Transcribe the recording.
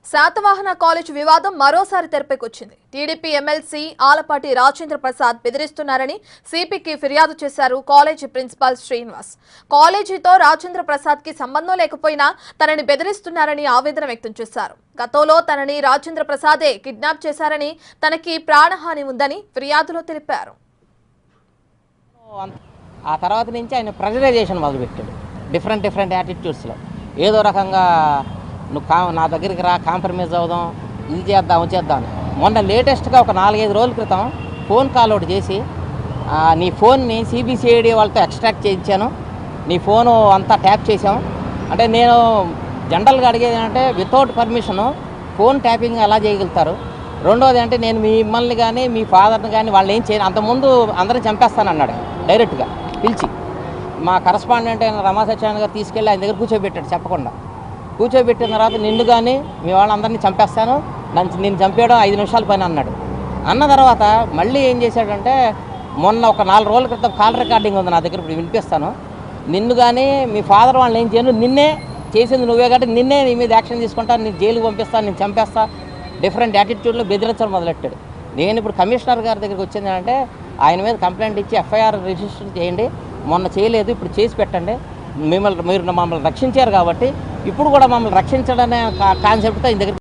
Satavahana college వివాదం మరోసారి తెరపైకొచ్చింది. TDP MLC Alapati Rajendra Prasad బెదిరిస్తున్నారని సిపికి ఫిర్యాదు చేశారు కాలేజీ ప్రిన్సిపాల్ శ్రీనివాస్. కాలేజీతో రాజేంద్ర ప్రసాద్ కి సంబంధం లేకపోయినా తనని బెదిరిస్తున్నారని ఆవేదన వ్యక్తం చేశారు. గతంలో తనని రాజేంద్ర ప్రసాదే కిడ్నాప్ చేశారని, తనకి ప్రాణహాని ఉందని ఫిర్యాదులో తెలిపారు. ఆ తర్వాత నుంచి ఆయన ప్రెజరైజేషన్ మొదలుపెట్టాడు. డిఫరెంట్ యాటిట్యూడ్స్లో ఏదో రకంగా నువ్వు నా దగ్గరికి రా, కాంప్రమైజ్ అవుదాం, ఇది చేద్దాం. మొన్న లేటెస్ట్గా ఒక 4-5 రోజుల క్రితం ఫోన్ కాల్ ఒకటి చేసి నీ ఫోన్ని సిబిసిఐడి వాళ్ళతో ఎక్స్ట్రాక్ట్ చేయించాను, నీ ఫోను అంతా ట్యాప్ చేసాం అంటే, నేను జనరల్గా అడిగేది ఏంటంటే వితౌట్ పర్మిషను ఫోన్ ట్యాపింగ్ ఎలా చేయగలుగుతారు? రెండోది అంటే నేను మిమ్మల్ని కానీ మీ ఫాదర్ని కానీ వాళ్ళు ఏం చేయను, అంతకుముందు అందరం చంపేస్తానన్నాడు డైరెక్ట్గా పిలిచి. మా కరస్పాండెంట్ అయిన రమా సత్యనారాయణ గారు తీసుకెళ్ళి ఆయన దగ్గర కూర్చోబెట్టాడు. చెప్పకుండా కూర్చోబెట్టిన తర్వాత నిన్ను కానీ మీ వాళ్ళందరినీ చంపేస్తాను, నేను చంపేయడం 5 నిమిషాల పని అన్నాడు. అన్న తర్వాత మళ్ళీ ఏం చేశాడంటే, మొన్న ఒక 4 రోజుల క్రితం కాల్ రికార్డింగ్ ఉంది నా దగ్గర, ఇప్పుడు వినిపిస్తాను. నిన్ను కానీ మీ ఫాదర్ వాళ్ళని ఏం చేయను, నిన్నే చేసింది నువ్వే కాబట్టి నిన్నే నీ మీద యాక్షన్ తీసుకుంటాను, నేను జైలుకి పంపిస్తాను, నేను చంపేస్తా, డిఫరెంట్ యాటిట్యూడ్లో బెదిరించడం మొదలెట్టాడు. నేను ఇప్పుడు కమిషనర్ గారి దగ్గరికి వచ్చింది అంటే, ఆయన మీద కంప్లైంట్ ఇచ్చి ఎఫ్ఐఆర్ రిజిస్టర్ చేయండి, మొన్న చేయలేదు ఇప్పుడు చేసి పెట్టండి, మీరు మమ్మల్ని రక్షించారు కాబట్టి ఇప్పుడు కూడా మమ్మల్ని రక్షించడనే కాన్సెప్ట్తో ఆయన దగ్గర